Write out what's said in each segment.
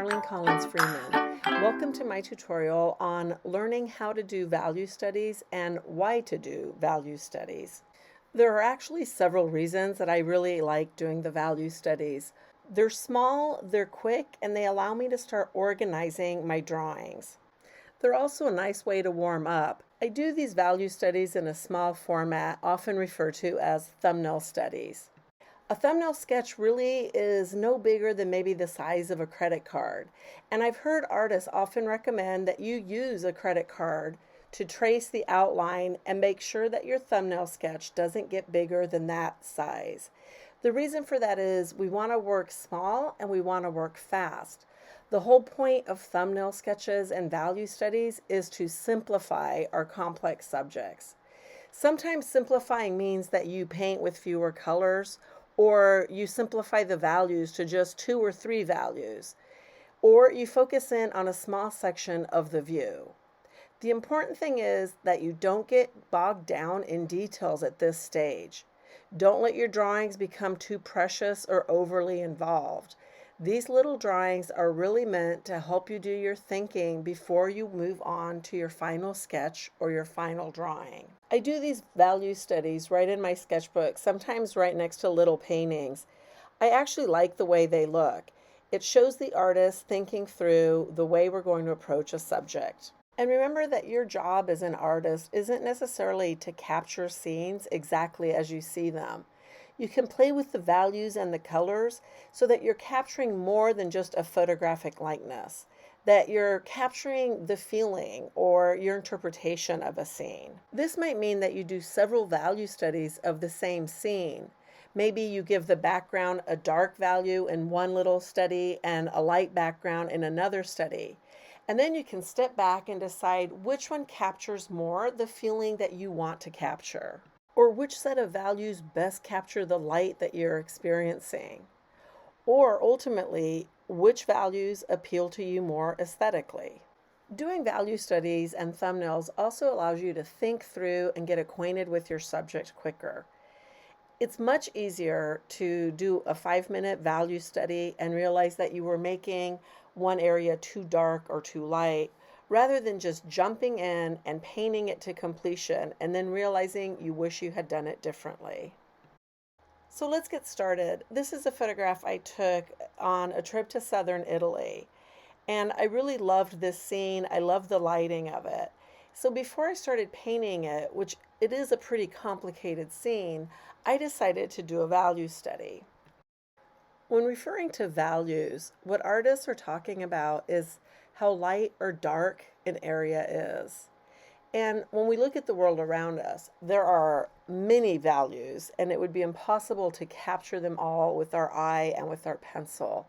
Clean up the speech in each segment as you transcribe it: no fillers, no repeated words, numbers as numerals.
Carolyn Collins Freeman. Welcome to my tutorial on learning how to do value studies and why to do value studies. There are actually several reasons that I really like doing the value studies. They're small, they're quick, and they allow me to start organizing my drawings. They're also a nice way to warm up. I do these value studies in a small format, often referred to as thumbnail studies. A thumbnail sketch really is no bigger than maybe the size of a credit card. And I've heard artists often recommend that you use a credit card to trace the outline and make sure that your thumbnail sketch doesn't get bigger than that size. The reason for that is we want to work small and we want to work fast. The whole point of thumbnail sketches and value studies is to simplify our complex subjects. Sometimes simplifying means that you paint with fewer colors, or you simplify the values to just 2 or 3 values, or you focus in on a small section of the view. The important thing is that you don't get bogged down in details at this stage. Don't let your drawings become too precious or overly involved. These little drawings are really meant to help you do your thinking before you move on to your final sketch or your final drawing. I do these value studies right in my sketchbook, sometimes right next to little paintings. I actually like the way they look. It shows the artist thinking through the way we're going to approach a subject. And remember that your job as an artist isn't necessarily to capture scenes exactly as you see them. You can play with the values and the colors so that you're capturing more than just a photographic likeness, that you're capturing the feeling or your interpretation of a scene. This might mean that you do several value studies of the same scene. Maybe you give the background a dark value in one little study and a light background in another study. And then you can step back and decide which one captures more the feeling that you want to capture, or which set of values best capture the light that you're experiencing, or ultimately, which values appeal to you more aesthetically. Doing value studies and thumbnails also allows you to think through and get acquainted with your subject quicker. It's much easier to do a 5-minute value study and realize that you were making one area too dark or too light, rather than just jumping in and painting it to completion and then realizing you wish you had done it differently. So let's get started. This is a photograph I took on a trip to southern Italy, and I really loved this scene. I loved the lighting of it. So before I started painting it, which it is a pretty complicated scene, I decided to do a value study. When referring to values, what artists are talking about is how light or dark an area is. And when we look at the world around us, there are many values, and it would be impossible to capture them all with our eye and with our pencil.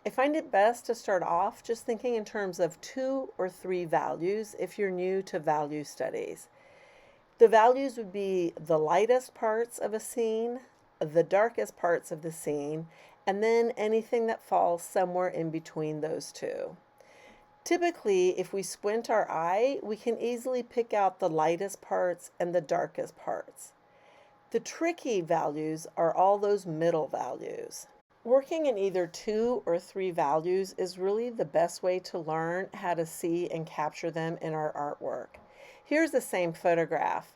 I find it best to start off just thinking in terms of 2 or 3 values if you're new to value studies. The values would be the lightest parts of a scene, the darkest parts of the scene, and then anything that falls somewhere in between those two. Typically, if we squint our eye, we can easily pick out the lightest parts and the darkest parts. The tricky values are all those middle values. Working in either 2 or 3 values is really the best way to learn how to see and capture them in our artwork. Here's the same photograph.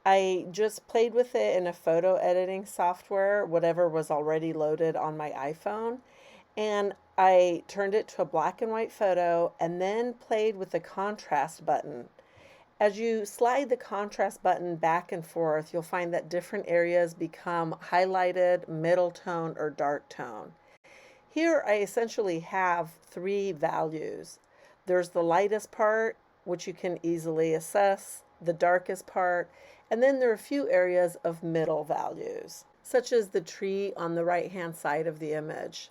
I just played with it in a photo editing software, whatever was already loaded on my iPhone, and I turned it to a black and white photo and then played with the contrast button. As you slide the contrast button back and forth, you'll find that different areas become highlighted, middle tone, or dark tone. Here I essentially have 3 values. There's the lightest part, which you can easily assess, the darkest part, and then there are a few areas of middle values, such as the tree on the right-hand side of the image.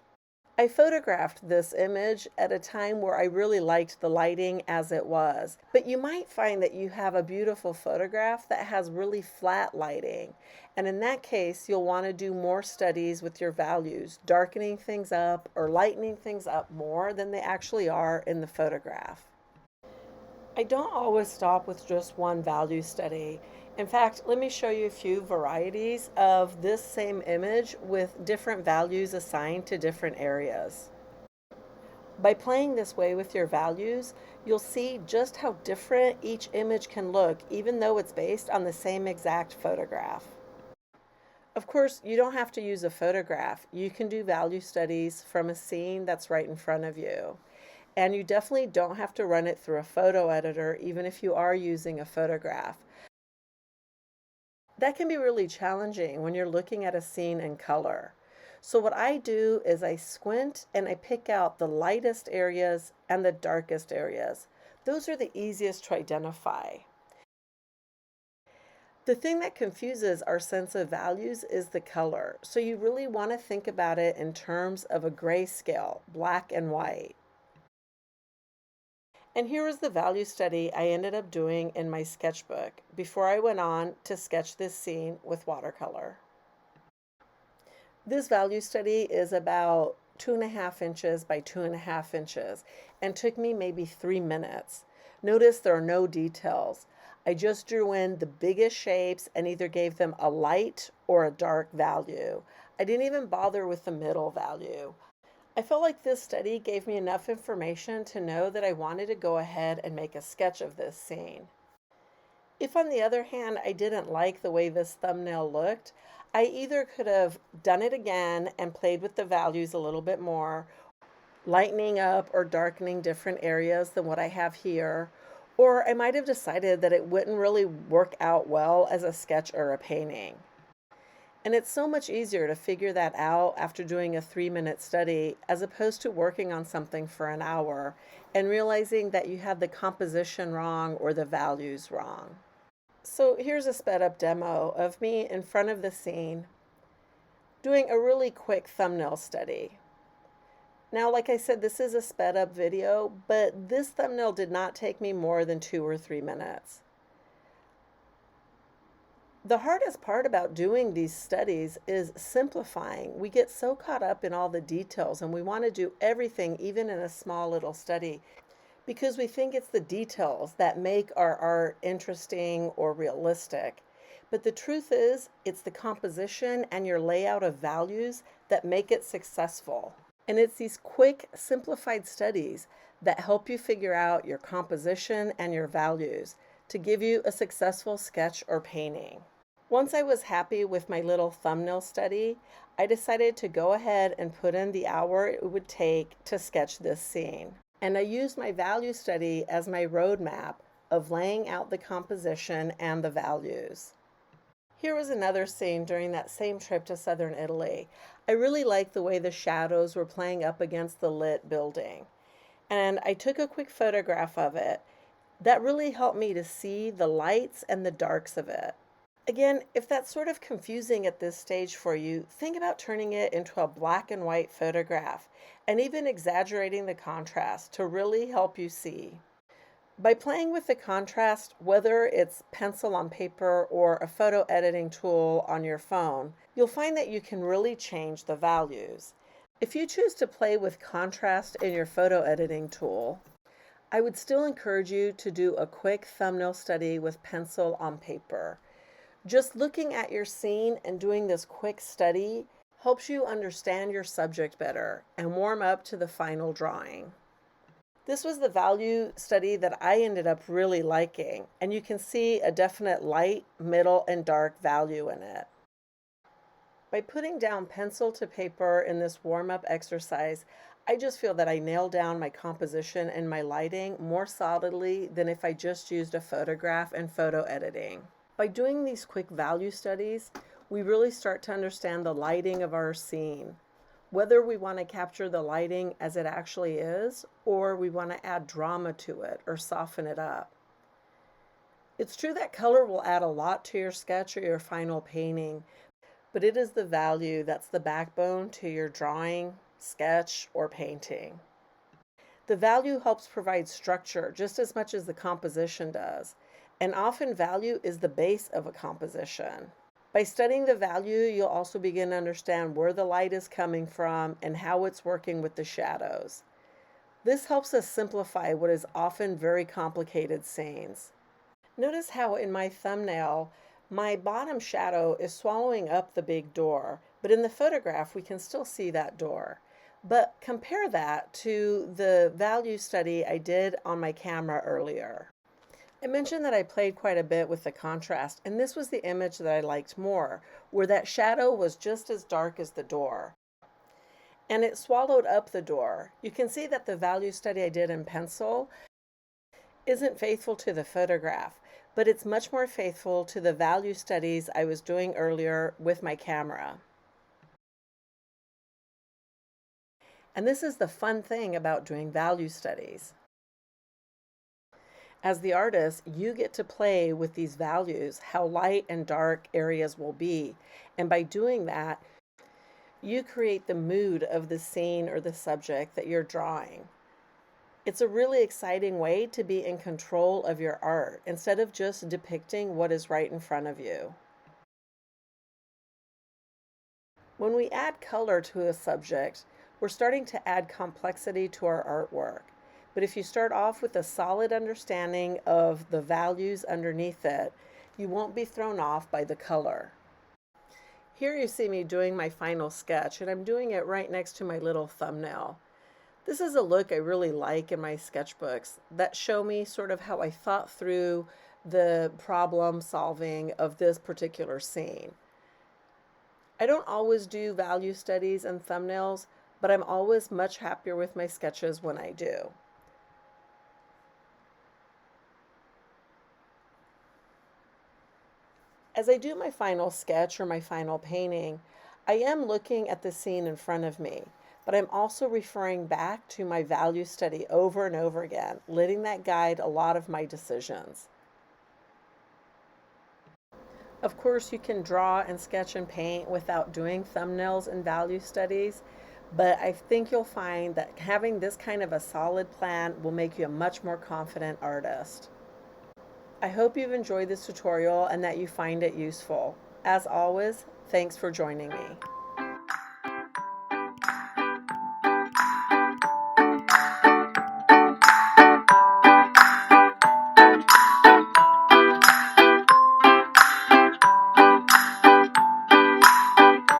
I photographed this image at a time where I really liked the lighting as it was, but you might find that you have a beautiful photograph that has really flat lighting, and in that case you'll want to do more studies with your values, darkening things up or lightening things up more than they actually are in the photograph. I don't always stop with just one value study. In fact, let me show you a few varieties of this same image with different values assigned to different areas. By playing this way with your values, you'll see just how different each image can look, even though it's based on the same exact photograph. Of course, you don't have to use a photograph. You can do value studies from a scene that's right in front of you. And you definitely don't have to run it through a photo editor, even if you are using a photograph. That can be really challenging when you're looking at a scene in color. So what I do is I squint and I pick out the lightest areas and the darkest areas. Those are the easiest to identify. The thing that confuses our sense of values is the color. So you really want to think about it in terms of a grayscale, black and white. And here is the value study I ended up doing in my sketchbook before I went on to sketch this scene with watercolor. This value study is about 2.5 inches by 2.5 inches and took me maybe 3 minutes. Notice there are no details. I just drew in the biggest shapes and either gave them a light or a dark value. I didn't even bother with the middle value. I felt like this study gave me enough information to know that I wanted to go ahead and make a sketch of this scene. If, on the other hand, I didn't like the way this thumbnail looked, I either could have done it again and played with the values a little bit more, lightening up or darkening different areas than what I have here, or I might have decided that it wouldn't really work out well as a sketch or a painting. And it's so much easier to figure that out after doing a 3-minute study as opposed to working on something for an hour and realizing that you had the composition wrong or the values wrong. So here's a sped up demo of me in front of the scene doing a really quick thumbnail study. Now, like I said, this is a sped up video, but this thumbnail did not take me more than 2 or 3 minutes. The hardest part about doing these studies is simplifying. We get so caught up in all the details and we want to do everything, even in a small little study, because we think it's the details that make our art interesting or realistic. But the truth is, it's the composition and your layout of values that make it successful. And it's these quick, simplified studies that help you figure out your composition and your values to give you a successful sketch or painting. Once I was happy with my little thumbnail study, I decided to go ahead and put in the hour it would take to sketch this scene. And I used my value study as my roadmap of laying out the composition and the values. Here was another scene during that same trip to southern Italy. I really liked the way the shadows were playing up against the lit building. And I took a quick photograph of it. That really helped me to see the lights and the darks of it. Again, if that's sort of confusing at this stage for you, think about turning it into a black and white photograph and even exaggerating the contrast to really help you see. By playing with the contrast, whether it's pencil on paper or a photo editing tool on your phone, you'll find that you can really change the values. If you choose to play with contrast in your photo editing tool, I would still encourage you to do a quick thumbnail study with pencil on paper. Just looking at your scene and doing this quick study helps you understand your subject better and warm up to the final drawing. This was the value study that I ended up really liking, and you can see a definite light, middle, and dark value in it. By putting down pencil to paper in this warm-up exercise, I just feel that I nailed down my composition and my lighting more solidly than if I just used a photograph and photo editing. By doing these quick value studies, we really start to understand the lighting of our scene, whether we want to capture the lighting as it actually is, or we want to add drama to it or soften it up. It's true that color will add a lot to your sketch or your final painting, but it is the value that's the backbone to your drawing, sketch, or painting. The value helps provide structure just as much as the composition does, and often value is the base of a composition. By studying the value, you'll also begin to understand where the light is coming from and how it's working with the shadows. This helps us simplify what is often very complicated scenes. Notice how in my thumbnail, my bottom shadow is swallowing up the big door, but in the photograph we can still see that door. But compare that to the value study I did on my camera earlier. I mentioned that I played quite a bit with the contrast, and this was the image that I liked more, where that shadow was just as dark as the door. And it swallowed up the door. You can see that the value study I did in pencil isn't faithful to the photograph, but it's much more faithful to the value studies I was doing earlier with my camera. And this is the fun thing about doing value studies. As the artist, you get to play with these values, how light and dark areas will be. And by doing that, you create the mood of the scene or the subject that you're drawing. It's a really exciting way to be in control of your art instead of just depicting what is right in front of you. When we add color to a subject, we're starting to add complexity to our artwork. But if you start off with a solid understanding of the values underneath it, you won't be thrown off by the color. Here you see me doing my final sketch, and I'm doing it right next to my little thumbnail. This is a look I really like in my sketchbooks that show me sort of how I thought through the problem solving of this particular scene. I don't always do value studies and thumbnails, but I'm always much happier with my sketches when I do. As I do my final sketch or my final painting, I am looking at the scene in front of me, but I'm also referring back to my value study over and over again, letting that guide a lot of my decisions. Of course, you can draw and sketch and paint without doing thumbnails and value studies, but I think you'll find that having this kind of a solid plan will make you a much more confident artist. I hope you've enjoyed this tutorial and that you find it useful. As always, thanks for joining me.